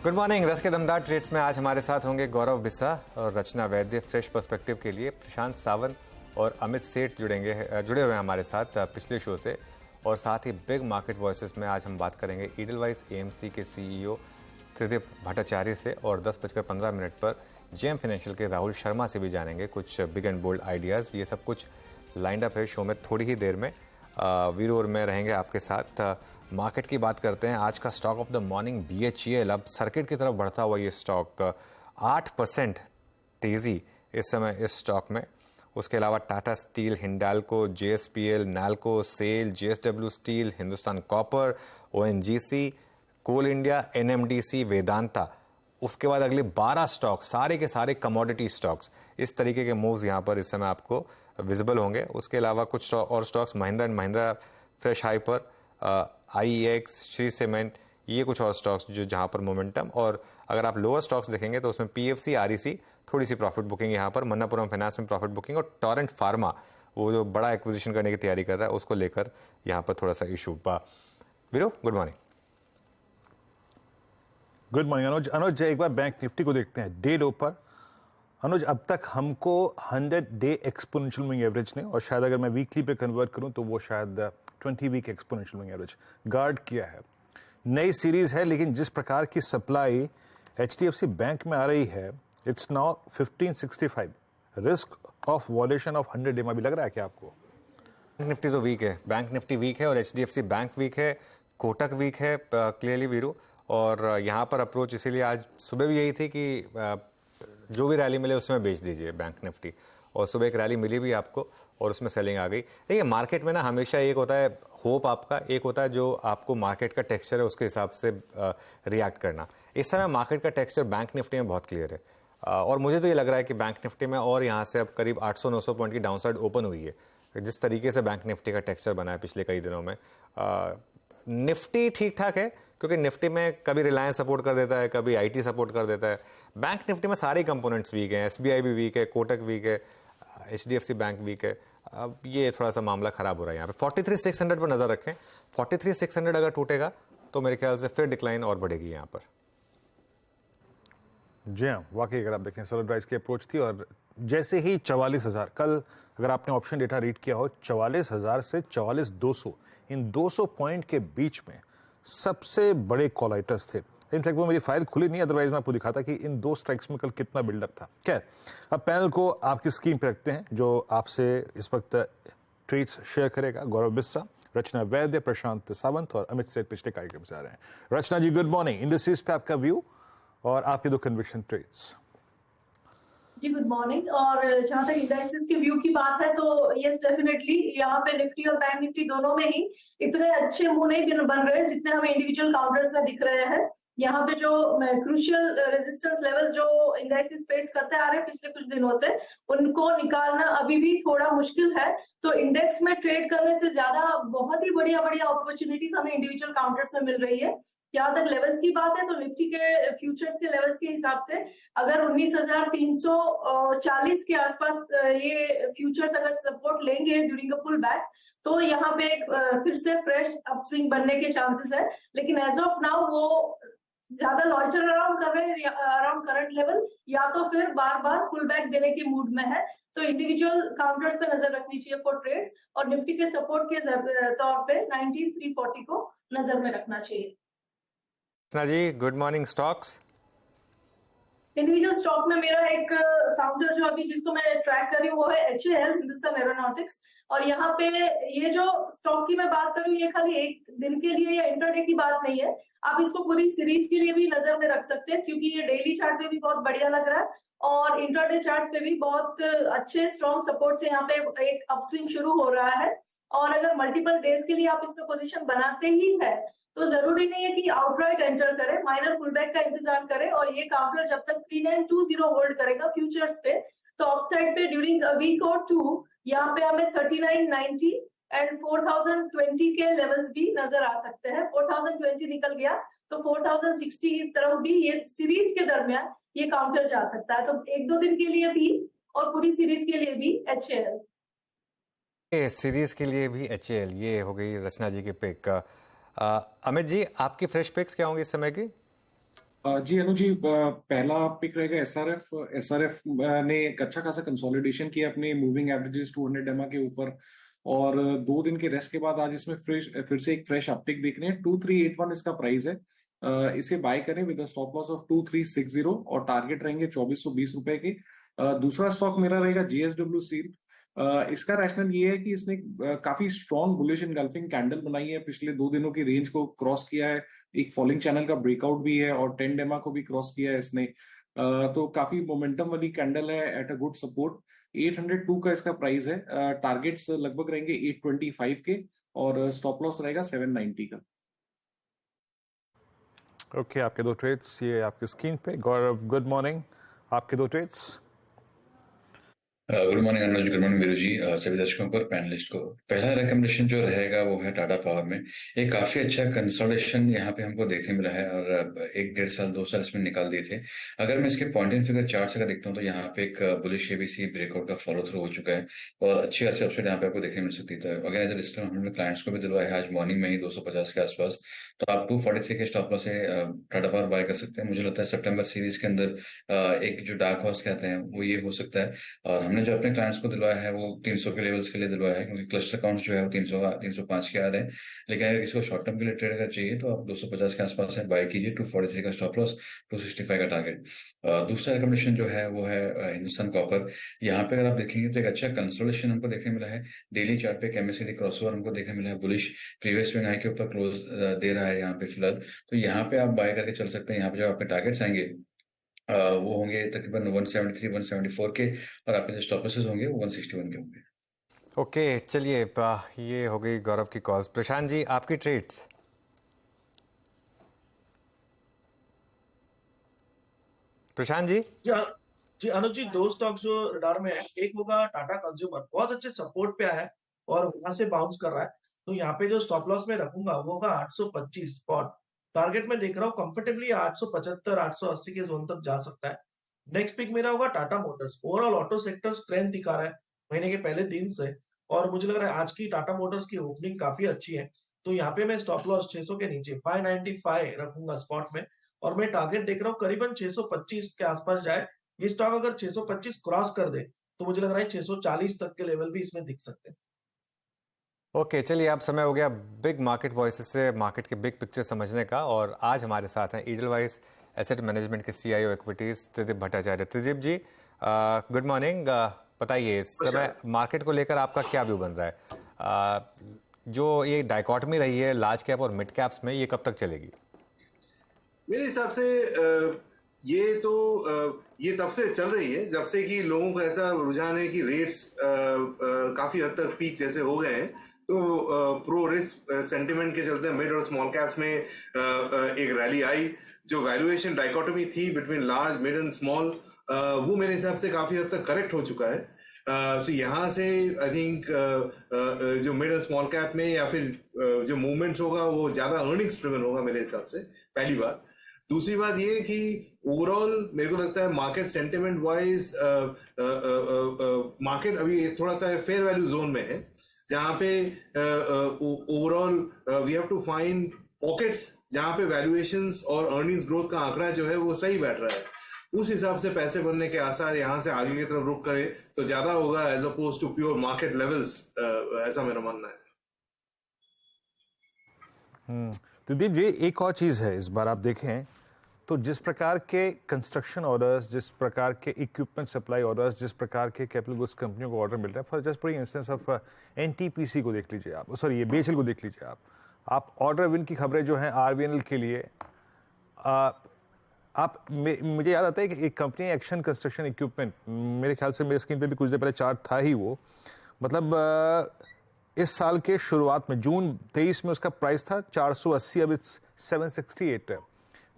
Good morning. 10 के दमदार trades में आज हमारे साथ होंगे गौरव बिस्सा और रचना वैद्य। फ्रेश पर्सपेक्टिव के लिए प्रशांत सावंत और अमित सेठ जुड़े हुए हैं हमारे साथ पिछले शो से। और साथ ही बिग मार्केट वॉइसेस में आज हम बात करेंगे ईडलवाइज एएमसी के सीईओ त्रिदीप भट्टाचार्य से, और 10:15 पर जेएम फाइनेंशियल के राहुल शर्मा से भी जानेंगे कुछ बिग एंड बोल्ड आइडियाज़। ये सब कुछ लाइंड अप है शो में। थोड़ी ही देर में वीर और मैं रहेंगे आपके साथ। मार्केट की बात करते हैं। आज का stock of the morning BHEL, अब सर्किट की तरफ बढ़ता हुआ ये स्टॉक 8% तेज़ी इस समय इस स्टॉक में। उसके अलावा Tata Steel, Hindalco, JSPL, Nalco, SAIL, JSW Steel, Hindustan Copper, ONGC, Coal India, NMDC, Vedanta. उसके बाद अगले 12 स्टॉक, सारे के सारे कमोडिटी स्टॉक्स। इस तरीके के मूव्स यहाँ पर इस समय आपको विजिबल होंगे। उसके अलावा कुछ और stocks, Mahindra and Mahindra fresh hyper, IX, Shree Cement, ये कुछ और स्टॉक्स जो जहाँ पर मोमेंटम। और अगर आप लोअर स्टॉक्स देखेंगे तो उसमें पीएफसी, आरईसी, थोड़ी सी प्रॉफिट बुकिंग यहाँ पर, मन्नापुरम फाइनेंस में प्रॉफिट बुकिंग, और टोरेंट फार्मा वो जो बड़ा एक्विजिशन करने की तैयारी कर रहा है उसको लेकर यहाँ पर थोड़ा सा इशू। वीरो, गुड मॉर्निंग। गुड मॉर्निंग अनुज, एक बार बैंक निफ्टी को देखते हैं डे लो पर। अनुज, अब तक हमको 100 डे एक्सपोनेंशियल मूविंग एवरेज ने, और शायद अगर मैं वीकली पे कन्वर्ट करूं तो वो शायद 20 week exponential moving average guard किया है। नई सीरीज है, लेकिन जिस प्रकार की सप्लाई एचडीएफसी बैंक में आ रही है, it's now 1565। Risk of violation of 100 day में भी लग रहा है क्या आपको? बैंक निफ्टी तो वीक है, बैंक निफ्टी वीक है, और एचडीएफसी बैंक वीक है, कोटक वीक है क्लियरली वीरू। और यहाँ पर अप्रोच इसीलिए आज सुबह भी यही थी कि जो भी रैली मिले उसमें बेच दीजिए बैंक निफ्टी। और सुबह एक रैली मिली भी आपको और उसमें सेलिंग आ गई। देखिए, मार्केट में ना हमेशा एक होता है होप आपका, एक होता है जो आपको मार्केट का टेक्सचर है उसके हिसाब से रिएक्ट करना। इस समय मार्केट का टेक्सचर बैंक निफ्टी में बहुत क्लियर है। और मुझे तो ये लग रहा है कि बैंक निफ्टी में और यहाँ से अब करीब 800-900 पॉइंट की डाउनसाइड ओपन हुई है। जिस तरीके से बैंक निफ्टी का टेक्सचर बना है पिछले कई दिनों में, निफ्टी ठीक ठाक है, क्योंकि निफ्टी में कभी रिलायंस सपोर्ट कर देता है, कभी आईटी सपोर्ट कर देता है। बैंक निफ्टी में सारे कंपोनेंट्स वीक हैं, एसबीआई भी वीक है, कोटक वीक है, एचडीएफसी बैंक वीक है। अब ये थोड़ा सा मामला खराब हो रहा है यहाँ पे। 43,600 पर नजर रखें। 43,600 अगर टूटेगा तो मेरे ख्याल से फिर डिक्लाइन और बढ़ेगी यहाँ पर। जी हाँ, वाकई अगर आप देखें सॉलिड राइज की अप्रोच थी, और जैसे ही 44,000, कल अगर आपने ऑप्शन डेटा रीड किया हो, 44,000 से 44,200, इन 200 पॉइंट के बीच में सबसे बड़े कॉलाइटर्स थे। इनफैक्ट वो मेरी फाइल खुली नहीं, अदरवाइज मैं आपको दिखाता कि इन दो स्ट्राइक्स में कल कितना बिल्डअप था। खैर, अब पैनल को आपकी स्क्रीन पर रखते हैं, जो आपसे इस वक्त ट्वीट्स शेयर करेगा गौरव बिस्सा, रचना वैद्य, प्रशांत सावंत और अमित सेठ पिछले कार्यक्रम से आ रहे हैं। रचना जी, गुड मॉर्निंग। इंडस्ट्रीज पे आपका व्यू और आपके दो कन्विक्शन ट्रेड्स। जी गुड मॉर्निंग। और जहां तक इंडाइसेस के व्यू की बात है तो यस डेफिनेटली यहाँ पे निफ्टी और बैंक निफ्टी दोनों में ही इतने अच्छे मुंह नहीं बन रहे जितने हमें इंडिविजुअल काउंटर्स में दिख रहे हैं। यहाँ पे जो क्रूशियल रेजिस्टेंस लेवल्स जो इंडाइसेस फेस करते आ रहे हैं पिछले कुछ दिनों से, उनको निकालना अभी भी थोड़ा मुश्किल है। तो इंडेक्स में ट्रेड करने से ज्यादा बहुत ही बढ़िया बढ़िया अपॉर्चुनिटीज हमें इंडिविजुअल काउंटर्स में मिल रही है। यहाँ तक लेवल्स की बात है तो निफ्टी के फ्यूचर्स के लेवल्स के हिसाब से अगर 19,340 के आसपास ये फ्यूचर्स अगर सपोर्ट लेंगे ड्यूरिंग अ पुल बैक, तो यहाँ पे फिर से फ्रेश अपस्विंग बनने के चांसेस है। लेकिन एज ऑफ नाउ वो ज्यादा लॉन्चर अराउंड कर रहे हैं अराउंड करंट लेवल, या तो फिर बार बार पुल बैक देने के मूड में है। तो इंडिविजुअल काउंटर्स पे नजर रखनी चाहिए फॉर ट्रेड्स, और निफ्टी के सपोर्ट के तौर पे 19,340 को नजर में रखना चाहिए। जी, good morning. Stocks individual stock में मेरा एक काउंटर जो अभी जिसको मैं ट्रैक कर रही हूँ वो है एचएएल, हिंदुस्तान एरोनॉटिक्स। और यहाँ पे ये जो स्टॉक की मैं बात कर रही हूँ ये खाली एक दिन के लिए या इंटरडे की बात नहीं है, आप इसको पूरी सीरीज के लिए भी नजर में रख सकते हैं, क्योंकि ये डेली चार्ट पे भी बहुत बढ़िया लग रहा है और इंटरडे चार्ट पे भी बहुत अच्छे स्ट्रॉन्ग सपोर्ट से यहाँ पे एक अपस्विंग शुरू हो रहा है। और अगर मल्टीपल डेज के लिए आप इसमें पोजीशन बनाते ही है तो जरूरी नहीं है कि आउटराइट एंटर करें, माइनर पुलबैक का इंतजार करें। और ये काउंटर जब तक 3920 होल्ड करेगा फ्यूचर्स पे, तो अपसाइड पे ड्यूरिंग अ वीक और टू यहाँ पे हमें 3990 एंड 4020 के लेवल्स भी नजर आ सकते हैं। 4020 निकल गया तो 4060 की तरफ भी ये सीरीज के दरमियान ये काउंटर जा सकता है। तो एक दो दिन के लिए भी और पूरी सीरीज के लिए भी एचएएल। सीरीज के लिए भी एचएएल। ये हो गई रचना जी की पिक। अमित जी, आपकी फ्रेश पिक्स क्या होंगी इस समय की? जी अनु जी, पहला पीक रहेगा एसआरएफ। एसआरएफ ने एक अच्छा खासा कंसोलिडेशन किया अपने मूविंग एवरेजेस 200 डेमा के ऊपर, और 2 दिन के रेस्ट के बाद आज इसमें फिर से एक फ्रेश अपटिक देख रहे हैं। 2381 इसका प्राइस है। इसे बाय करें विद स्टॉप लॉस ऑफ 2360 और टारगेट रहेंगे 2420 रुपए के। दूसरा स्टॉक मेरा रहेगा जीएसडब्ल्यू स्टील। इसका रैशनल ये है कि इसने काफी स्ट्रॉन्ग बुलिश एनगल्फिंग कैंडल बनाई है, पिछले 2 दिनों की रेंज को क्रॉस किया है, एक फॉलिंग चैनल का ब्रेकआउट भी है, और 10 डेमा को भी क्रॉस किया है इसने। तो काफी मोमेंटम वाली कैंडल है एट अ गुड सपोर्ट। 802 का इसका प्राइस है। टारगेट्स लगभग रहेंगे 825 के, और स्टॉप लॉस रहेगा 790 का। ओके, आपके 2 ट्रेड्स ये आपकी स्क्रीन पे। गौरव, गुड मॉर्निंग, आपके 2 ट्रेड्स। गुड मॉर्निंग अनुज, गुड मॉर्निंग वीरू जी, सभी दर्शकों को और पैनलिस्ट को। पहला रिकमेंडेशन जो रहेगा वो है टाटा पावर में। एक काफी अच्छा कंसोलिडेशन यहाँ पे हमको देखने मिला है, और 1-1.5 साल 2 साल इसमें निकाल दिए थे। अगर मैं इसके पॉइंट इन फिगर चार्ट से देखता हूँ तो यहाँ पे एक बुलिश एबीसी ब्रेकआउट का फॉलो थ्रू हो चुका है, और अच्छी खासी अपसाइड यहाँ पे आपको देखने मिल सकती है। अगर एज लिस्टर हमने क्लाइंट्स को भी दिलवाया है आज मॉर्निंग में ही 250 के आसपास, तो आप 243 के स्टॉप लॉस से टाटा पावर बाय कर सकते हैं। मुझे लगता है सितंबर सीरीज के अंदर एक जो डार्क हॉर्स कहते हैं वो ये हो सकता है। और हमने जो अपने क्लाइंट्स को दिलवाया है वो 300 के लेवल्स के लिए दिलवाया है, क्योंकि क्लस्टर काउंट जो है वो 305 के आ रहे हैं। लेकिन अगर किसी को शॉर्ट टर्म के लिए ट्रेड अगर चाहिए तो आप 250 के आसपास है बाय कीजिए। 243 का स्टॉप लॉस, 265 का टारगेट। दूसरा रिकमेंडेशन जो है वो है हिंदुस्तान कॉपर। यहाँ पे अगर आप देखेंगे तो एक अच्छा कंसोलिडेशन हमको देखने मिला है। डेली चार्ट पे एक MACD क्रॉसओवर हमको देखने मिला है बुलिश, प्रीवियस स्विंग हाई के ऊपर क्लोज दे रहा है यहाँ पे फिलहाल। तो यहाँ पे आप बाय करके चल सकते हैं। यहाँ पे जब आपके टारगेट्स आएंगे वो होंगे तकरीबन 173 174 के, और आपके जो स्टॉप लॉसेस होंगे वो 161 के होंगे। ओके, चलिए ये हो गई गौरव की कॉल्स। प्रशांत जी, आपकी ट्रेड्स। प्रशांत जी। जी अनुज जी, 2 स्टॉक्स जो रडार में है, एक होगा टाटा कंज्यूमर, बहुत अच्छे सपोर्ट पे आया है और वहां से बाउंस कर रहा है। तो यहाँ पे जो स्टॉप लॉस में रखूंगा वो होगा 825 स्पॉट। टारगेट में देख रहा हूँ कंफर्टेबली 875 880 के जोन तक जा सकता है। नेक्स्ट पिक मेरा होगा Tata Motors. Overall auto sector strength दिखा रहा है महीने के पहले दिन से, और मुझे लग रहा है आज की टाटा मोटर्स की ओपनिंग काफी अच्छी है। तो यहाँ पे मैं स्टॉप लॉस 600 के नीचे 595 रखूंगा स्पॉट में, और मैं टारगेट देख रहा हूँ करीबन 625 के आसपास जाए। ये स्टॉक अगर 625 क्रॉस कर दे तो मुझे लग रहा है 640 तक के लेवल भी इसमें दिख सकते हैं। ओके, चलिए अब समय हो गया बिग मार्केट वॉइसेस से मार्केट की बिग पिक्चर समझने का, और आज हमारे साथ हैं ईडलवाइज एसेट मैनेजमेंट के CIO इक्विटीज त्रिदीप भट्टाचार्य। त्रिदीप जी, गुड मॉर्निंग। बताइए इस समय मार्केट को लेकर आपका क्या व्यू बन रहा है? जो ये डायकॉटमी रही है लार्ज कैप और मिड कैप्स में, ये कब तक चलेगी? मेरे हिसाब से ये तब से चल रही है जब से कि लोगों को ऐसा रुझान है कि रेट्स काफी हद तक पीक जैसे हो गए हैं। तो प्रो रिस्क सेंटिमेंट के चलते मिड और स्मॉल कैप्स में एक रैली आई। जो वैल्यूएशन डाइकोटमी थी between large, mid and small, वो मेरे हिसाब से काफी हद तक करेक्ट हो चुका है। सो यहाँ से आई थिंक जो मिड एंड स्मॉल कैप में या फिर जो मूवमेंट्स होगा वो ज्यादा अर्निंग्स ड्रिवन होगा मेरे हिसाब से, पहली बात। दूसरी बात ये कि ओवरऑल मेरे को लगता है मार्केट सेंटिमेंट वाइज मार्केट अभी थोड़ा सा फेयर वैल्यू जोन में है, जहाँ पे overall we have to find pockets जहाँ पे वैल्यूएशंस और अर्निंग्स ग्रोथ का आंकड़ा जो है वो सही बैठ रहा है। उस हिसाब से पैसे बनने के आसार यहाँ से आगे की तरफ रुक करें तो ज्यादा होगा as opposed to pure market levels, ऐसा मेरा मानना है। तो दीप जी, एक और चीज़ है, इस बार आप देखें तो जिस प्रकार के कंस्ट्रक्शन ऑर्डर्स, जिस प्रकार के इक्विपमेंट सप्लाई ऑर्डर्स, जिस प्रकार के कैपिटल गुड्स कंपनियों को ऑर्डर मिल रहा है, for just for instance of NTPC को देख लीजिए आप, सॉरी ये BHEL को देख लीजिए आप ऑर्डर विन की खबरें जो हैं RVNL के लिए, मुझे याद आता है कि एक कंपनी एक्शन कंस्ट्रक्शन इक्विपमेंट, मेरे ख्याल से मेरे स्क्रीन पे भी कुछ देर पहले चार्ट था ही वो, मतलब इस साल के शुरुआत में जून 23 में उसका प्राइस था 480, अब इट्स 768 है।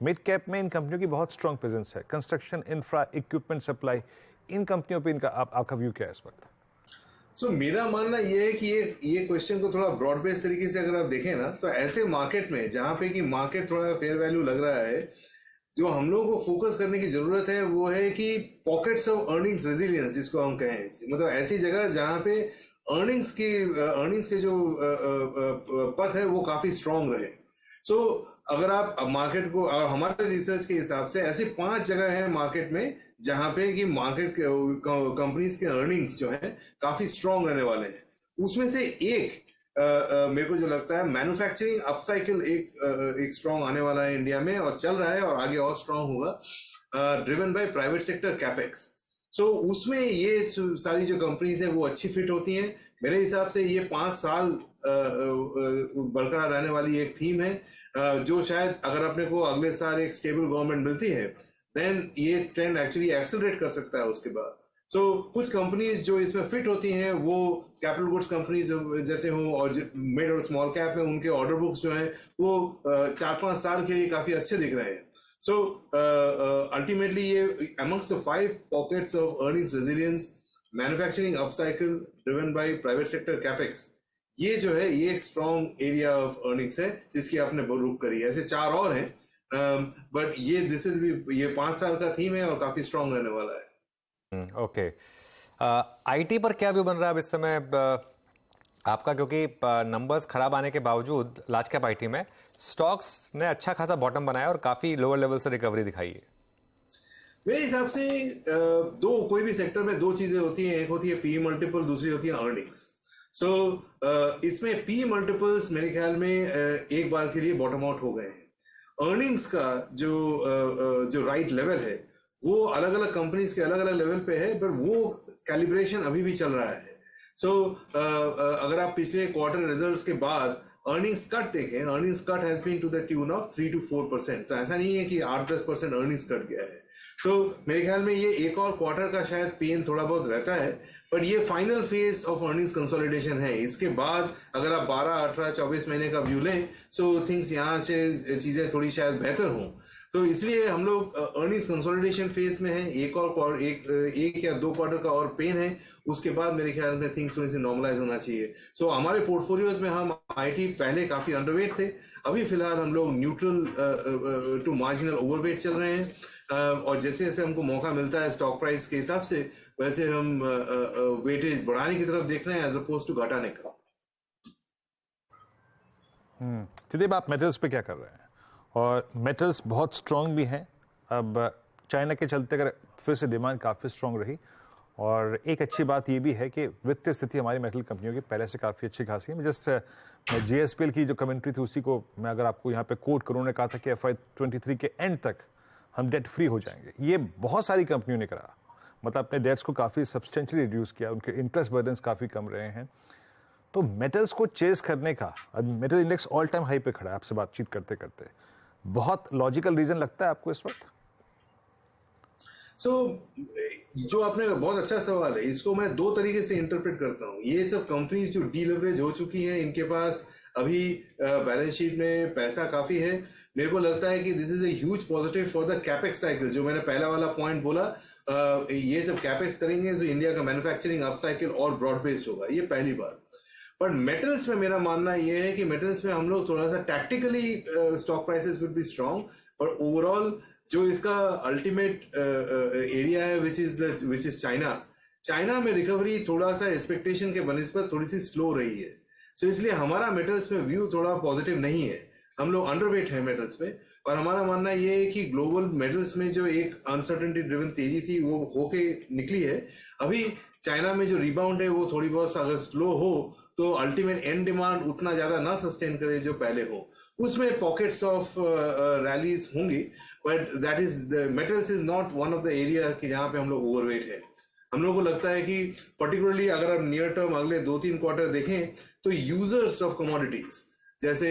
मिड कैप में इन कंपनियों की बहुत स्ट्रॉन्ग प्रेजेंस है, कंस्ट्रक्शन, इंफ्रा, इक्विपमेंट सप्लाई, इन कंपनियों पे इनका आपका व्यू क्या है इस वक्त? सो मेरा मानना ये है कि ये क्वेश्चन को थोड़ा ब्रॉड बेस्ड तरीके से अगर आप देखें ना, तो ऐसे मार्केट में जहाँ पे कि मार्केट थोड़ा फेयर वैल्यू लग रहा है, जो हम लोगों को फोकस करने की जरूरत है वो है कि पॉकेट्स ऑफ अर्निंग्स रेजिलियंस, जिसको हम कहें, मतलब ऐसी जगह जहाँ पे अर्निंग्स के जो पथ है वो काफी स्ट्रांग रहे। सो अगर आप मार्केट को, और हमारे रिसर्च के हिसाब से ऐसी 5 जगह है मार्केट में जहां पे कि मार्केट कंपनीज के अर्निंग्स जो है काफी स्ट्रांग रहने वाले हैं। उसमें से एक मेरे को जो लगता है मैन्युफैक्चरिंग अपसाइकिल एक स्ट्रांग आने वाला है इंडिया में, और चल रहा है और आगे और स्ट्रांग होगा, driven by private sector capex. So उसमें ये सारी जो कंपनीज हैं वो अच्छी फिट होती हैं। मेरे हिसाब से ये 5 साल बरकरार रहने वाली एक थीम है, जो शायद अगर अपने को अगले साल एक स्टेबल गवर्नमेंट मिलती है देन ये ट्रेंड एक्चुअली एक्सेलरेट कर सकता है उसके बाद। सो कुछ कंपनीज जो इसमें फिट होती हैं वो कैपिटल गुड्स कंपनीज जैसे हो, और मिड और स्मॉल कैप में उनके ऑर्डर बुक्स जो हैं वो 4-5 साल के लिए काफी अच्छे दिख रहे हैं। So ultimately, amongst the 5 pockets of earnings resilience, manufacturing upcycle driven by private sector capex, ये जो है ये एक strong area of earnings है जिसकी आपने रुक करी है। ऐसे 4 और हैं, but ये 5 साल का थीम है और काफी strong रहने वाला है। ओके, आईटी पर क्या व्यू बन रहा है अब इस समय आपका, क्योंकि नंबर्स खराब आने के बावजूद लार्ज कैप आईटी में स्टॉक्स ने अच्छा खासा बॉटम बनाया और काफी लोअर लेवल से रिकवरी दिखाई है। मेरे हिसाब से कोई भी सेक्टर में 2 चीजें होती हैं, एक होती है पी मल्टीपल, दूसरी होती है अर्निंग्स। सो इसमें पी मल्टीपल्स मेरे ख्याल में एक बार के लिए बॉटम आउट हो गए हैं। अर्निंग्स का जो राइट लेवल है वो अलग अलग कंपनीज के अलग अलग लेवल पे है, बट वो कैलिब्रेशन अभी भी चल रहा है। सो अगर आप पिछले क्वार्टर रिजल्ट्स के बाद अर्निंग्स कट देखें, earnings cut has been to the tune of 3 to 4%। तो ऐसा नहीं है कि 8-10% अर्निंग्स कट गया है। तो मेरे ख्याल में ये एक और क्वार्टर का शायद पेन थोड़ा बहुत रहता है, बट ये final phase of earnings consolidation है। इसके बाद अगर आप 12, 18, 24 महीने का व्यू लें, सो थिंग्स यहाँ से चीजें थोड़ी शायद बेहतर हों। तो इसलिए हम लोग अर्निंग्स कंसोलिडेशन फेज में हैं। एक या 2 क्वार्टर का और पेन है, उसके बाद मेरे ख्याल में थिंग्स थोड़ी सी नॉर्मलाइज होना चाहिए। सो हमारे पोर्टफोलियोज में हम आईटी पहले काफी अंडरवेट थे, अभी फिलहाल हम लोग न्यूट्रल टू मार्जिनल ओवरवेट चल रहे हैं, और जैसे जैसे हमको मौका मिलता है स्टॉक प्राइस के हिसाब से वैसे हम वेटेज बढ़ाने की तरफ देख रहे हैं एज अपोज टू घटाने का। चिदेब, आप मेटल्स पे क्या कर रहे हैं? और मेटल्स बहुत स्ट्रॉन्ग भी हैं। अब चाइना के चलते अगर फिर से डिमांड काफ़ी स्ट्रॉन्ग रही, और एक अच्छी बात ये भी है कि वित्तीय स्थिति हमारी मेटल कंपनियों की पहले से काफ़ी अच्छी खासी है। मैं जस्ट JSPL की जो कमेंट्री थी उसी को मैं अगर आपको यहाँ पे कोट करूँ, उन्होंने कहा था कि FY23 के एंड तक हम डेट फ्री हो जाएंगे। ये बहुत सारी कंपनियों ने करा, मतलब अपने डेट्स को काफ़ी सब्सटेंशियली रिड्यूस किया, उनके इंटरेस्ट बर्डन्स काफ़ी कम रहे हैं। तो मेटल्स को चेस करने का अब metal index all time high पे खड़ा है। आपसे बातचीत करते करते बहुत लॉजिकल रीजन लगता है आपको इस वक्त? जो आपने बहुत अच्छा सवाल है, इसको मैं 2 तरीके से इंटरप्रेट करता हूँ। ये सब कंपनीज जो डीलेवरेज हो चुकी हैं, इनके पास अभी बैलेंस शीट में पैसा काफी है। मेरे को लगता है कि this is a huge positive for the capex cycle. जो मैंने पहला वाला पॉइंट बोला, ये सब कैपेक्स करेंगे तो इंडिया का मैन्युफैक्चरिंग अप साइकिल और ब्रॉड बेस्ड होगा, ये पहली बात। पर मेटल्स में मेरा मानना ये है कि मेटल्स में हम लोग थोड़ा सा tactically stock prices will be strong, पर ओवरऑल जो इसका अल्टीमेट एरिया है विच इज चाइना में रिकवरी थोड़ा सा एक्सपेक्टेशन के बनिस्बत थोड़ी सी स्लो रही है। सो इसलिए हमारा मेटल्स में व्यू थोड़ा पॉजिटिव नहीं है। हम लोग अंडरवेट है मेटल्स में, और हमारा मानना ये है कि ग्लोबल मेटल्स में जो एक अनसर्टेनिटी ड्रिवन तेजी थी वो होके निकली है। अभी चाइना में जो रिबाउंड है वो थोड़ी बहुत अगर स्लो हो तो अल्टीमेट एंड डिमांड उतना ज्यादा ना सस्टेन करे जो पहले हो, उसमें पॉकेट्स ऑफ रैलीज होंगी, but that is the metals is not one of the area कि जहां पे हम लोग ओवरवेट है। हम लोग को लगता है कि पर्टिकुलरली अगर आप नियर टर्म अगले 2-3 क्वार्टर देखें तो यूजर्स ऑफ कमोडिटीज जैसे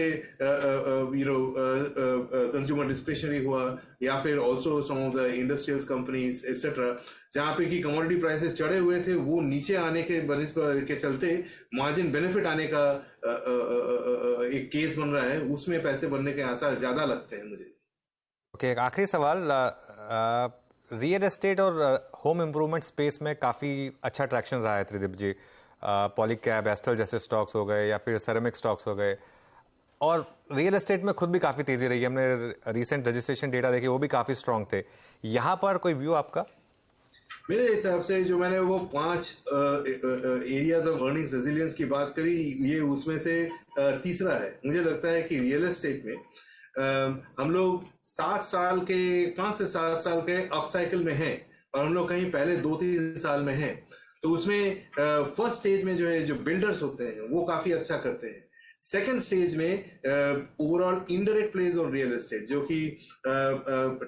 कंज्यूमर डिस्क्रिशनरी हुआ, या फिर also some of the industrials companies etcetera, जहाँ पे कि कमोडिटी प्राइसेस चढ़े हुए थे, वो नीचे आने के चलते मार्जिन बेनिफिट आने का एक केस बन रहा है, उसमें पैसे बनने के आसार ज्यादा लगते हैं मुझे। ओके, एक आखिरी सवाल, रियल एस्टेट और होम इम्प्रूवमेंट स्पेस में काफ़ी अच्छा ट्रैक्शन रहा है त्रिदीप जी। पॉलीकैब, एस्ट्रल जैसे स्टॉक्स हो गए या फिर सेरेमिक स्टॉक्स हो गए, और रियल एस्टेट में खुद भी काफ़ी तेज़ी रही है। हमने रिसेंट रजिस्ट्रेशन डेटा देखे, वो भी काफ़ी स्ट्रांग थे। यहाँ पर कोई व्यू आपका? मेरे हिसाब से जो मैंने वो 5 एरियाज ऑफ अर्निंग्स रेजिलियंस की बात करी, ये उसमें से तीसरा है। मुझे लगता है कि रियल एस्टेट में हम लोग 5 से 7 साल के अप साइकिल में हैं और हम लोग कहीं पहले 2-3 साल में हैं। तो उसमें फर्स्ट स्टेज में जो है, जो बिल्डर्स होते हैं वो काफी अच्छा करते हैं। सेकेंड स्टेज में overall indirect plays on real estate, जो कि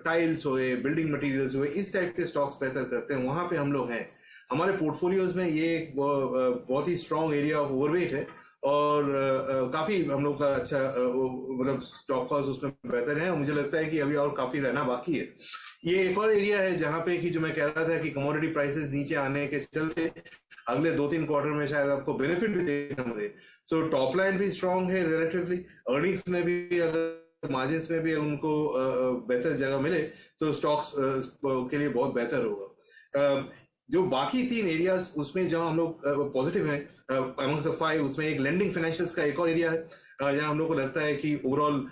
टाइल्स हुए, बिल्डिंग मटेरियल्स हुए, इस टाइप के स्टॉक्स बेहतर करते हैं, वहां पे हम लोग हैं। हमारे पोर्टफोलियोज में ये एक बहुत ही स्ट्रॉन्ग एरिया ऑफ ओवरवेट है और काफी हम लोग का अच्छा मतलब स्टॉक कॉल्स उसमें बेहतर है। मुझे लगता है कि अभी और काफी रहना बाकी है। ये एक और एरिया है जहां पे कि जो मैं कह रहा था कि कमोडिटी प्राइसेस नीचे आने के चलते अगले 2-3 क्वार्टर में शायद आपको बेनिफिट भी देखना मिले। सो टॉप लाइन भी स्ट्रांग है रिलेटिवली, अर्निंग्स में भी अगर मार्जिन्स में भी उनको बेहतर जगह मिले तो स्टॉक्स के लिए बहुत बेहतर होगा। जो बाकी 3 एरियाज उसमें जहां हम लोग पॉजिटिव हैं अमंग्स द 5, उसमें एक लेंडिंग फाइनेंशियल्स का एक और एरिया है जहां हम लोग को लगता है कि ओवरऑल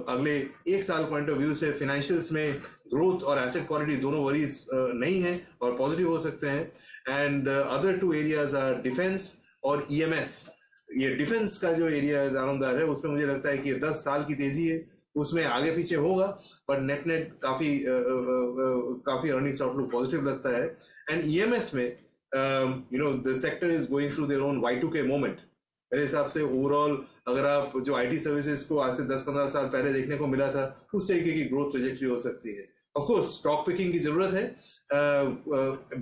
अगले 1 साल पॉइंट ऑफ व्यू से फाइनेंशियल्स में ग्रोथ और एसेट क्वालिटी दोनों वरीज नहीं है और पॉजिटिव हो सकते हैं। And other 2 areas are defence और ईएमएस। ये डिफेंस का जो एरिया दारोमदार है उसमें मुझे लगता है कि 10 साल की तेजी है, उसमें आगे पीछे होगा, पर नेट नेट काफी अर्निंग्स आउटलुक पॉजिटिव लगता है। एंड ईएमएस में the sector is going through their own Y2K moment. मेरे हिसाब से ओवरऑल अगर आप जो आईटी सर्विसेज को आज से 10-15 साल पहले देखने को मिला था, उस तरीके की ग्रोथ ट्रेजेक्टरी हो सकती है। ऑफ कोर्स स्टॉक पिकिंग की जरूरत है,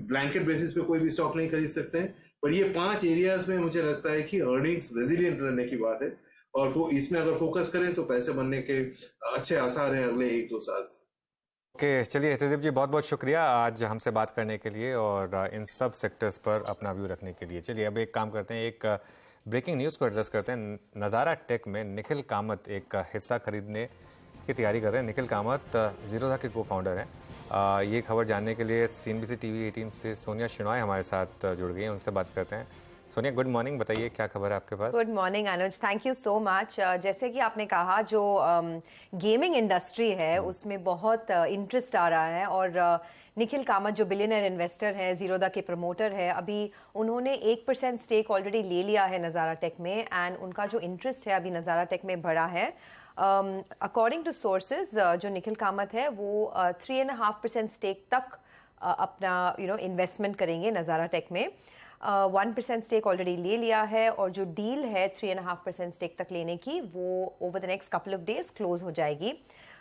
ब्लैंकेट बेसिस पे कोई भी स्टॉक नहीं खरीद सकते हैं, पर ये 5 एरियाज में मुझे लगता है कि अर्निंग्स रेजिलिएंट रहने की बात है और वो इसमें अगर फोकस करें तो पैसे बनने के अच्छे आसार हैं अगले 1-2 साल। ओके, चलिए त्रिदीप जी, बहुत बहुत शुक्रिया आज हमसे बात करने के लिए और इन सब सेक्टर्स पर अपना व्यू रखने के लिए। चलिए अब एक काम करते हैं, एक ब्रेकिंग न्यूज़ को एड्रेस करते हैं। नज़ारा टेक में निखिल कामत एक हिस्सा खरीदने की तैयारी कर रहे हैं। निखिल कामत जीरोधा के को फाउंडर हैं। ये खबर जानने के लिए CNBC TV 18 से सोनिया शिनॉय हमारे साथ जुड़ गई हैं, उनसे बात करते हैं। सोनिया, गुड मॉर्निंग, बताइए क्या खबर है आपके पास? Good morning Anuj, thank you so much. जैसे कि आपने कहा, जो गेमिंग इंडस्ट्री है उसमें बहुत इंटरेस्ट आ रहा है और निखिल कामत जो बिलियनर इन्वेस्टर है, जीरोधा के प्रमोटर है, अभी उन्होंने 1% स्टेक ऑलरेडी ले लिया है नज़ारा टेक में एंड उनका जो इंटरेस्ट है अभी नज़ारा टेक में बढ़ा है। अकॉर्डिंग टू सोर्सेज, जो निखिल कामत है वो 3.5% स्टेक तक अपना इन्वेस्टमेंट करेंगे नज़ारा टेक में। 1% स्टेक ऑलरेडी ले लिया है और जो डील है 3.5% स्टेक तक लेने की, वो over the next couple of days close हो जाएगी।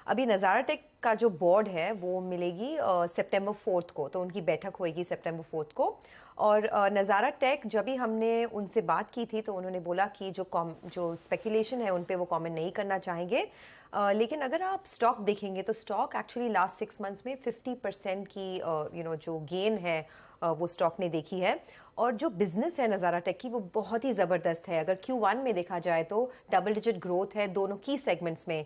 अभी नज़ारा टेक का जो बोर्ड है वो मिलेगी सितंबर 4 को, तो उनकी बैठक होएगी सितंबर 4 को। और नज़ारा टेक, जब भी हमने उनसे बात की थी तो उन्होंने बोला कि जो स्पेकुलेशन है उन पे वो कमेंट नहीं करना चाहेंगे। लेकिन अगर आप स्टॉक देखेंगे तो स्टॉक एक्चुअली लास्ट 6 मंथ्स में 50% की जो गेन है वो स्टॉक ने देखी है। और जो बिजनेस है नज़ारा टेक की वो बहुत ही ज़बरदस्त है। अगर Q1 में देखा जाए तो डबल डिजिट ग्रोथ है दोनों की सेगमेंट्स में।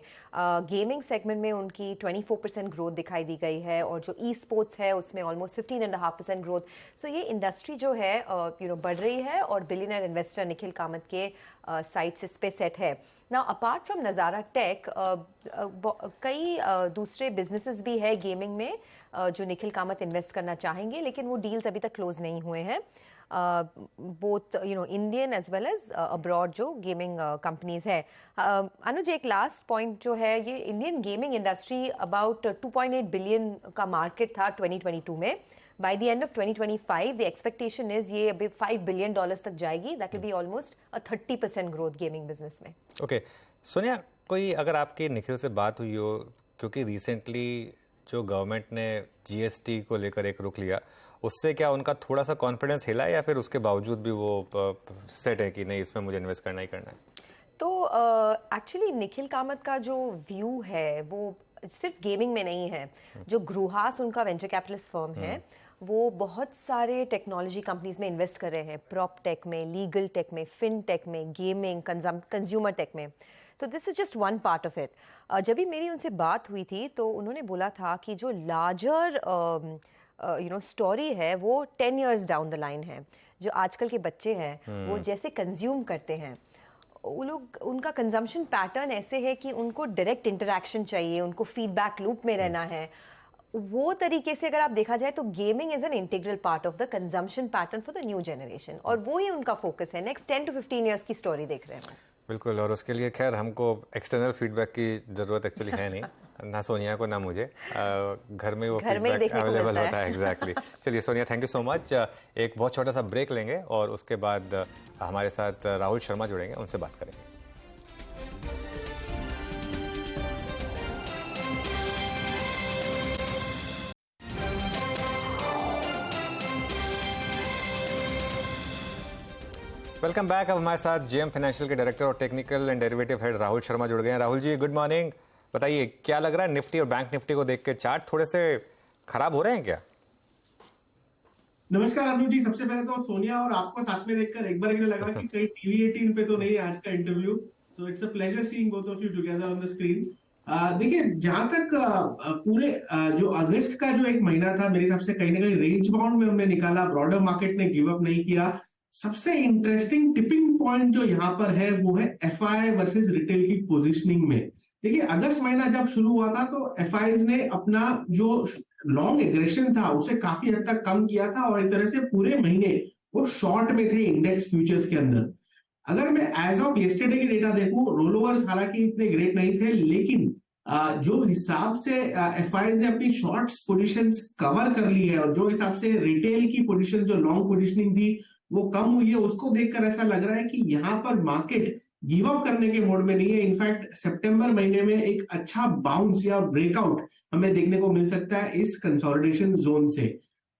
गेमिंग सेगमेंट में उनकी 24% ग्रोथ दिखाई दी गई है और जो ई स्पोर्ट्स है उसमें ऑलमोस्ट 15.5% ग्रोथ। सो ये इंडस्ट्री जो है बढ़ रही है और बिलियनर इन्वेस्टर निखिल कामत के साइट्स इस पे सेट है। ना अपार्ट फ्रॉम नज़ारा टेक कई दूसरे बिजनेसेस भी है गेमिंग में जो निखिल कामत इन्वेस्ट करना चाहेंगे, लेकिन वो डील्स अभी तक क्लोज नहीं हुए हैं। Both Indian as well as abroad जो गेमिंग कंपनीज है। अनुज, एक लास्ट पॉइंट जो है, ये Indian gaming industry about 2.8 billion का मार्केट था 2022 में। By the end of 2025 the expectation is ये अभी $5 बिलियन तक जाएगी। That will be almost 30% growth gaming business में। ओके सोनिया, कोई अगर आपकी निखिल से बात हुई हो, क्योंकि रिसेंटली जो गवर्नमेंट ने GST को लेकर एक रुख लिया, उससे क्या उनका थोड़ा सा कॉन्फिडेंस हिला या फिर उसके बावजूद भी वो सेट है कि नहीं इसमें मुझे इन्वेस्ट करना ही करना है? तो एक्चुअली निखिल कामत का जो व्यू है वो सिर्फ गेमिंग में नहीं है। जो ग्रूहास उनका वेंचर कैपिटलिस्ट फर्म है वो बहुत सारे टेक्नोलॉजी कंपनीज में इन्वेस्ट कर रहे हैं, प्रॉप टेक में, लीगल टेक में, फिन टेक में, गेमिंग, कंज्यूमर टेक में। तो this is just one part of it. जब भी मेरी उनसे बात हुई थी तो उन्होंने बोला था कि जो लार्जर स्टोरी है वो 10 years डाउन द लाइन है। जो आजकल के बच्चे हैं वो जैसे कंज्यूम करते हैं, वो लोग, उनका कंजम्पशन पैटर्न ऐसे है कि उनको डायरेक्ट इंटरेक्शन चाहिए, उनको फीडबैक लूप में रहना है, वो तरीके से अगर आप देखा जाए तो gaming is an integral part of the consumption pattern for the new generation, और वो ही उनका फोकस है। नेक्स्ट 10 to 15 ईयर्स की स्टोरी देख रहे हैं। बिल्कुल, और उसके लिए खैर हमको एक्सटर्नल फीडबैक की ज़रूरत एक्चुअली है नहीं, ना सोनिया को ना मुझे, घर में वो फीडबैक अवेलेबल होता है। एग्जैक्टली। चलिए Sonia, thank you so much. एक बहुत छोटा सा ब्रेक लेंगे और उसके बाद हमारे साथ राहुल शर्मा जुड़ेंगे, उनसे बात करेंगे। Welcome back. अब हमारे साथ जेएम फाइनेंशियल के डायरेक्टर और technical and derivative head Rahul Sharma जुड़ गए हैं। Rahul ji, good morning. बताइए, क्या लग रहा है निफ्टी और बैंक निफ्टी को देख के चार्ट थोड़े से खराब हो रहे हैं क्या? नमस्कार अनुज जी। सबसे पहले तो सोनिया और आपको साथ में देखकर एक बार ये लगा कि कहीं टीवी 18 पे तो नहीं है आज का interview. So it's a pleasure seeing both of you together on the screen. देखिए, जहां तक पूरे जो अगस्त का जो एक महीना था, मेरे हिसाब से कहीं ना कहीं रेंज बाउंड में हमने निकाला, ब्रॉडर मार्केट ने गिव अप नहीं किया। सबसे इंटरेस्टिंग टिपिंग पॉइंट जो यहाँ पर है वो है एफआई वर्सेस रिटेल की पोजीशनिंग में। देखिए, अगस्त महीना जब शुरू हुआ था तो एफआईज ने अपना जो लॉन्ग एग्रेशन था उसे काफी हद तक कम किया था, और एक तरह से पूरे महीने वो शॉर्ट में थे इंडेक्स फ्यूचर्स के अंदर। अगर मैं एज ऑफ यस्टरडे की डेटा देखूं, रोल ओवर्स हालांकि इतने ग्रेट नहीं थे, लेकिन जो हिसाब से एफआईज ने अपनी शॉर्ट्स पोजीशंस कवर कर ली है और जो हिसाब से रिटेल की पोजीशन जो लॉन्ग पोजीशनिंग थी वो कम हुई है, उसको देखकर ऐसा लग रहा है कि यहाँ पर मार्केट गिव अप करने के मोड में नहीं है। इनफैक्ट सितंबर महीने में एक अच्छा बाउंस या ब्रेकआउट हमें देखने को मिल सकता है इस कंसोलिडेशन जोन से।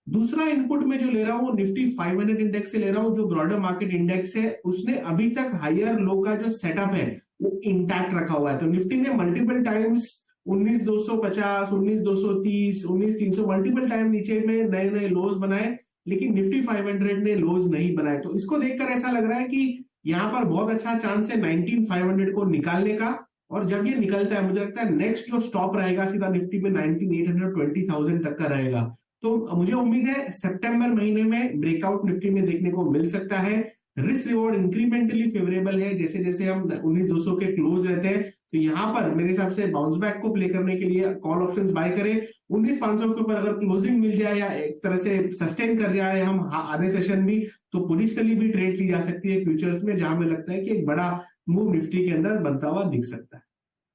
दूसरा इनपुट में जो ले रहा हूँ निफ्टी 500 इंडेक्स से ले रहा हूँ, जो ब्रॉडर मार्केट इंडेक्स है उसने अभी तक हायर लो का जो सेटअप है वो इंटैक्ट रखा हुआ है। तो निफ्टी ने मल्टीपल टाइम्स 19,250, 19,230, 19,300 मल्टीपल टाइम नीचे में नए नए लोज बनाए, लेकिन निफ्टी 500 ने लोज नहीं बनाए। तो इसको देखकर ऐसा लग रहा है कि यहाँ पर बहुत अच्छा चांस है 19,500 को निकालने का, और जब ये निकलता है मुझे लगता है नेक्स्ट जो स्टॉप रहेगा सीधा निफ्टी में 19,800, 20,000 तक का रहेगा। तो मुझे उम्मीद है सितंबर महीने में ब्रेकआउट निफ्टी में देखने को मिल सकता है। रिस्क रिवॉर्ड इंक्रीमेंटली फेवरेबल है, जैसे जैसे हम 19,200 के क्लोज रहते हैं, तो यहाँ पर मेरे हिसाब से बाउंस बैक को प्ले करने के लिए कॉल ऑप्शंस बाय करें। 19,500 के ऊपर अगर क्लोजिंग मिल जाए या एक तरह से सस्टेन कर जाए हम आधे सेशन भी, तो पोजिशनली भी ट्रेड की जा सकती है फ्यूचर्स में, जहां में लगता है कि एक बड़ा मूव निफ्टी के अंदर बनता हुआ दिख सकता है।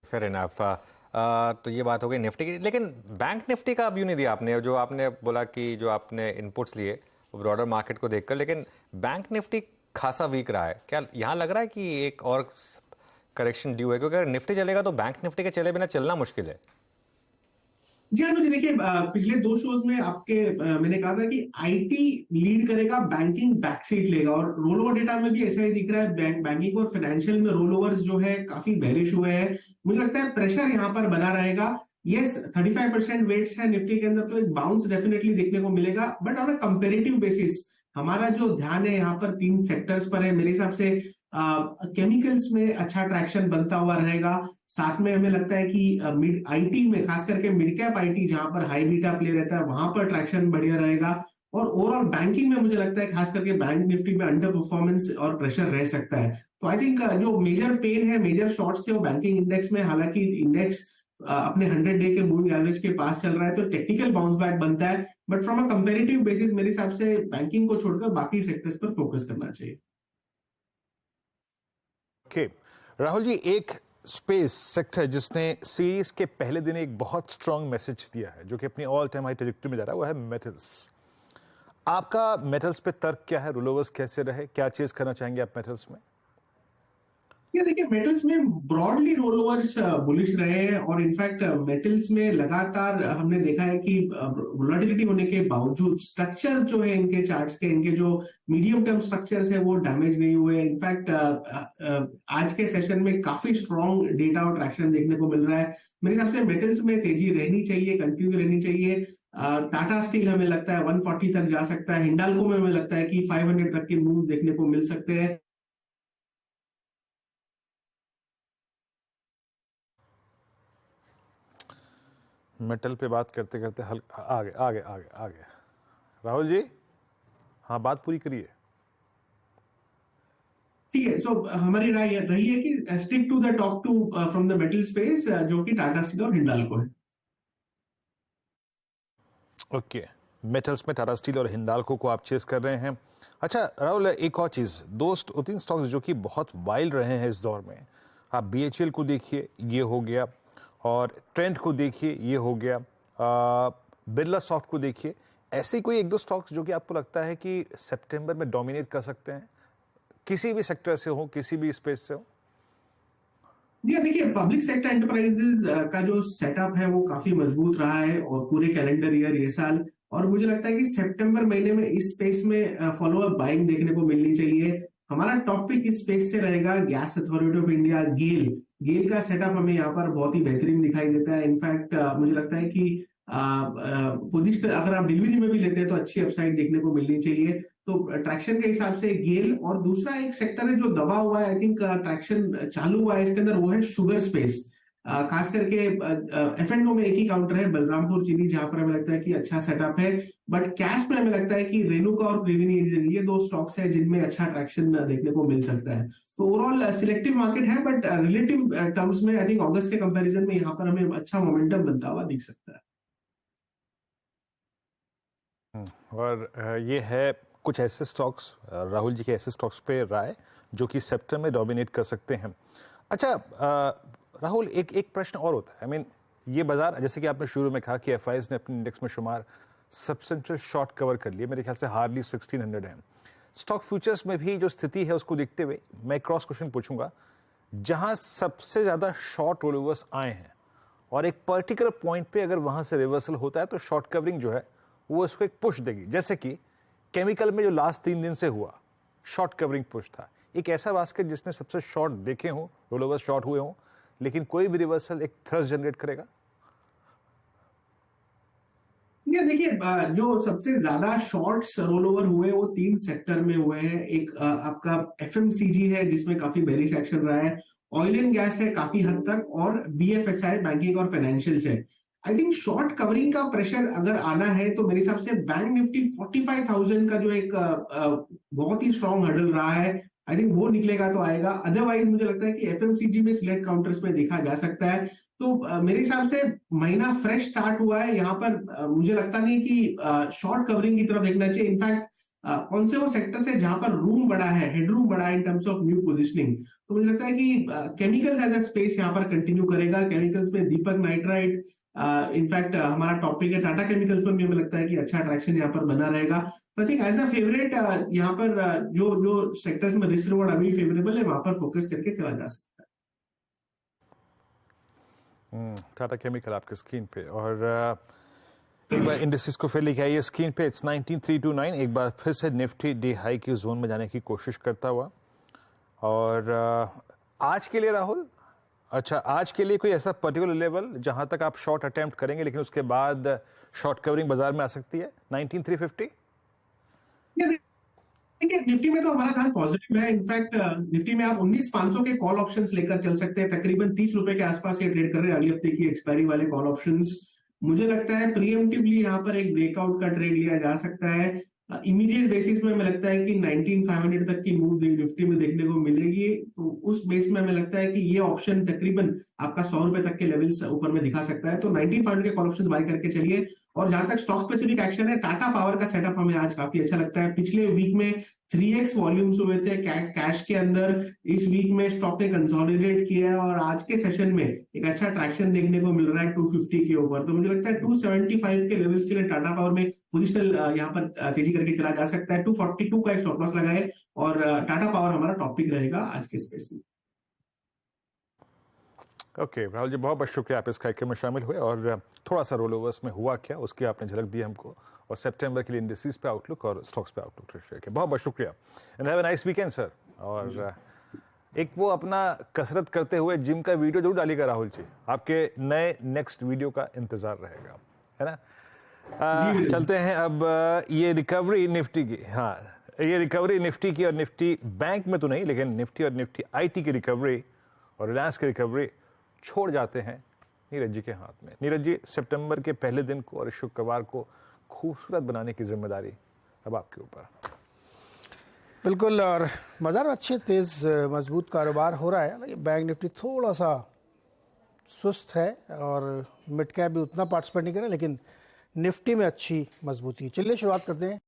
Fair enough. तो ये बात हो गई निफ्टी की, लेकिन बैंक निफ्टी का व्यू नहीं दिया आपने। जो आपने बोला कि जो आपने इनपुट्स लिए ब्रॉडर मार्केट को देखकर, लेकिन बैंक निफ्टी खासा वीक रहा है। क्या यहाँ लग रहा है कि एक और करेक्शन ड्यू है? क्योंकि अगर निफ्टी चलेगा तो बैंक निफ्टी के चले बिना चलना मुश्किल है। जी हाँ, देखिए पिछले 2 शोज में मैंने कहा था कि आईटी लीड करेगा, बैंकिंग बैकसीट लेगा, और रोल ओवर डेटा में भी ऐसा ही दिख रहा है। बैंकिंग और फाइनेंशियल में रोल ओवर्स जो है काफी बेरिश हुए हैं। मुझे लगता है प्रेशर यहाँ पर बना रहेगा। यस, 35% वेट्स है निफ्टी के अंदर, तो एक बाउंस डेफिनेटली देखने को मिलेगा, but on a comparative basis हमारा जो ध्यान है यहाँ पर 3 सेक्टर्स पर है। मेरे हिसाब से केमिकल्स में अच्छा ट्रैक्शन बनता हुआ रहेगा। साथ में हमें लगता है कि मिड आईटी में, खास करके मिड कैप आईटी जहां पर हाई बीटा प्ले रहता है, वहां पर ट्रैक्शन बढ़िया रहेगा। और ओवरऑल बैंकिंग में मुझे लगता है खास करके बैंक निफ्टी में अंडर परफॉर्मेंस और प्रेशर रह सकता है। तो आई थिंक जो मेजर पेन है, मेजर शॉर्ट्स थे वो बैंकिंग इंडेक्स में, हालांकि इंडेक्स अपने 100 डे के मूविंग एवरेज के पास चल रहा है, तो टेक्निकल बाउंस बैक बनता है, but from a comparative basis मेरे हिसाब से बैंकिंग को छोड़कर बाकी सेक्टर्स पर फोकस करना चाहिए। ओके राहुल जी, एक स्पेस सेक्टर जिसने सीरीज के पहले दिन एक बहुत स्ट्रॉन्ग मैसेज दिया है, जो कि अपनी ऑल टाइम हाई ट्रैजेक्टरी में जा रहा है, वो है मेटल्स। आपका मेटल्स पे तर्क क्या है? रोलोवर्स कैसे रहे? क्या चीज करना चाहेंगे आप मेटल्स में? ये देखिए, मेटल्स में ब्रॉडली रोल ओवर्स बुलिश रहे हैं, और इनफैक्ट मेटल्स में लगातार हमने देखा है कि वोलेटिलिटी होने के बावजूद स्ट्रक्चर जो है इनके चार्ट्स के, इनके जो मीडियम टर्म स्ट्रक्चर्स है वो डैमेज नहीं हुए। इनफैक्ट आज के सेशन में काफी स्ट्रॉन्ग डेटा और ट्रैक्शन देखने को मिल रहा है। मेरे हिसाब से मेटल्स में तेजी रहनी चाहिए, कंटिन्यू रहनी चाहिए। टाटा स्टील हमें लगता है 140 तक जा सकता है। हिंडाल्को में हमें लगता है कि 500 तक के मूव देखने को मिल सकते हैं। मेटल पे बात करते करते आगे आगे आगे आगे राहुल जी, हाँ बात पूरी करिए। ठीक है, सो हमारी राय रही है कि stick to the top 2 from the metal space, जो कि टाटा स्टील और हिंडाल्को है। ओके, मेटल्स में टाटा स्टील और हिंडाल्को को आप चेस कर रहे हैं। अच्छा राहुल, एक और चीज़, दो तीन स्टॉक्स जो कि बहुत वाइल्ड रहे हैं इस दौर में, आप BHEL को देखिए, ये हो गया, और ट्रेंड को देखिए, ये हो गया, बिरला सॉफ्ट को देखिए। ऐसे कोई एक दो स्टॉक्स जो कि आपको लगता है कि सितंबर में डोमिनेट कर सकते हैं, किसी भी सेक्टर से हो, किसी भी स्पेस से हो? देखिए, पब्लिक सेक्टर एंटरप्राइजेस का जो सेटअप है वो काफी मजबूत रहा है और पूरे कैलेंडर ईयर ये साल, और मुझे लगता है कि सितंबर महीने में इस स्पेस में फॉलो अप बाइंग देखने को मिलनी चाहिए। हमारा टॉपिक इस स्पेस से रहेगा गैस अथॉरिटी ऑफ इंडिया, गेल का सेटअप हमें यहाँ पर बहुत ही बेहतरीन दिखाई देता है। इनफैक्ट मुझे लगता है कि पोजीशन अगर आप डिलीवरी में भी लेते हैं तो अच्छी अपसाइड देखने को मिलनी चाहिए। तो ट्रैक्शन के हिसाब से गेल, और दूसरा एक सेक्टर है जो दबा हुआ है, आई थिंक ट्रैक्शन चालू हुआ है इसके अंदर, वो है शुगर स्पेस। खास करके F&O में एक ही काउंटर है, बलरामपुर चीनी, जहां पर हमें लगता है कि अच्छा सेटअप है। बट कैश में हमें लगता है कि रेणुका और त्रिवेणी इंजीनियरिंग, ये दो स्टॉक्स है जिनमें अच्छा ट्रैक्शन देखने को मिल सकता है। तो ओवरऑल सिलेक्टिव मार्केट है, बट रिलेटिव टर्म्स में आई थिंक अगस्त के कंपैरिजन में यहाँ पर हमें अच्छा मोमेंटम बनता हुआ दिख सकता है। और ये है कुछ ऐसे स्टॉक्स, राहुल जी के ऐसे स्टॉक्स पे राय जो कि सितंबर में डोमिनेट कर सकते हैं। अच्छा राहुल, एक प्रश्न और होता है, आई मीन ये बाजार, जैसे कि आपने शुरू में कहा कि FIs ने अपने इंडेक्स में शुमार सब्सटेंशियल शॉर्ट कवर कर लिए, मेरे ख्याल से हार्डली 1600 है। स्टॉक फ्यूचर्स में भी जो स्थिति है उसको देखते हुए मैं क्रॉस क्वेश्चन पूछूंगा, जहां सबसे ज्यादा शॉर्ट रोलओवर्स आए हैं और एक पर्टिकुलर पॉइंट पे अगर वहां से रिवर्सल होता है तो शॉर्ट कवरिंग जो है वो इसको एक पुश देगी, जैसे कि केमिकल में जो लास्ट 3 दिन से हुआ शॉर्ट कवरिंग पुश था। एक ऐसा बास्केट जिसने सबसे शॉर्ट देखे हों, रोलओवर शॉर्ट हुए हों, लेकिन कोई भी रिवर्सल एक थ्रस्ट जनरेट करेगा। ये देखिए, जो सबसे ज्यादा शॉर्ट्स रोलओवर हुए वो 3 सेक्टर में हुए हैं। एक आपका FMCG है जिसमें काफी बेरिश एक्शन रहा है, ऑयल एंड गैस है काफी हद तक, और BFSI बैंकिंग और फाइनेंशियल्स है। आई थिंक शॉर्ट कवरिंग का प्रेशर अगर आना है तो मेरे हिसाब से बैंक निफ्टी 45,000 का जो एक बहुत ही स्ट्रॉन्ग हर्डल रहा है, आई थिंक वो निकलेगा तो आएगा। अदरवाइज मुझे लगता है कि FMCG में सिलेक्ट काउंटर्स में देखा जा सकता है। तो मेरे हिसाब से महीना फ्रेश स्टार्ट हुआ है यहाँ पर, मुझे लगता नहीं कि शॉर्ट कवरिंग की तरफ देखना चाहिए। इनफैक्ट कौन से वो सेक्टर्स है जहां पर रूम बड़ा है, हेडरूम बड़ा है in terms of new positioning, तो मुझे लगता है कि केमिकल्स एज अ स्पेस यहाँ पर कंटिन्यू करेगा। केमिकल्स में दीपक नाइट्राइट, इनफैक्ट हमारा टॉपिक है टाटा केमिकल्स में भी हमें लगता है कि अच्छा अट्रैक्शन यहाँ पर बना रहेगा। I think as a favourite यहाँ पर जो सेक्टर्स में रिस्क रिवॉर्ड अभी फेवरेबल है वहां पर फोकस करके चला जा सकता है। टाटा केमिकल आपके स्क्रीन पे, और एक बार इंडेक्सेस को फिर लेके आइए स्क्रीन पे। इट्स 19329, एक बार फिर से निफ्टी डे हाई की जोन में जाने की कोशिश करता हुआ। और आज के लिए राहुल, अच्छा आज के लिए कोई ऐसा पर्टिकुलर लेवल जहां तक आप शॉर्ट अटेम्प्ट करेंगे लेकिन उसके बाद शॉर्ट कवरिंग बाजार में आ सकती है 19350? निफ्टी में तो हमारा ध्यान पॉजिटिव है। इनफैक्ट निफ्टी में आप 19,500 के कॉल ऑप्शंस लेकर चल सकते हैं, तकरीबन 30 रुपए के आसपास ये ट्रेड कर रहे हैं, अगले हफ्ते की एक्सपायरी वाले कॉल ऑप्शंस। मुझे लगता है प्रीएम्प्टिवली यहाँ पर एक ब्रेकआउट का ट्रेड लिया जा सकता है। इमीडिएट बेसिस में हमें लगता है कि 19,500 तक की मूव निफ्टी में देखने को मिलेगी। तो उस बेस में हमें लगता है कि ये ऑप्शन तकरीबन आपका 100 रुपए तक के लेवल्स ऊपर में दिखा सकता है। तो 19,500 के कॉल ऑप्शंस बाय करके चलिए। और जहां तक स्टॉक स्पेसिफिक एक्शन है, टाटा पावर का सेटअप हमें आज काफी अच्छा लगता है। पिछले वीक में 3x वॉल्यूम्स हुए थे कैश के अंदर, इस वीक में स्टॉक ने कंसोलिडेट किया है और आज के सेशन में एक अच्छा ट्रैक्शन देखने को मिल रहा है 250 के ऊपर। तो मुझे लगता है 275 के लेवल्स के लिए टाटा पावर में पोजिशनल यहाँ पर तेजी करके चला जा सकता है। 242 का एक स्टॉप लॉस लगाए और टाटा पावर हमारा टॉपिक रहेगा आज के स्पेस में। ओके राहुल जी, बहुत बहुत शुक्रिया आप इस कार्यक्रम में शामिल हुए, और थोड़ा सा रोल ओवर्स में हुआ क्या उसकी आपने झलक दी हमको, और सितंबर के लिए इंडेक्सेस पे आउटलुक और स्टॉक्स पे आउटलुक शेयर किया। बहुत बहुत शुक्रिया and have a nice weekend sir. और एक वो अपना कसरत करते हुए जिम का वीडियो जरूर डालिएगा राहुल जी, आपके नए नेक्स्ट वीडियो का इंतजार रहेगा, है ना। चलते हैं अब ये रिकवरी निफ्टी की, हाँ ये रिकवरी निफ्टी की, और निफ्टी बैंक में तो नहीं लेकिन निफ्टी और निफ्टी IT की रिकवरी और रिलायंस की रिकवरी छोड़ जाते हैं नीरज जी के हाथ में। नीरज जी, सितंबर के पहले दिन को और शुक्रवार को खूबसूरत बनाने की जिम्मेदारी अब आपके ऊपर। बिल्कुल, और बाजार अच्छे तेज मजबूत कारोबार हो रहा है। लेकिन बैंक निफ्टी थोड़ा सा सुस्त है और मिड कैप भी उतना पार्टिसिपेट नहीं कर रहा, लेकिन निफ्टी में अच्छी मजबूती। चलिए शुरुआत करते हैं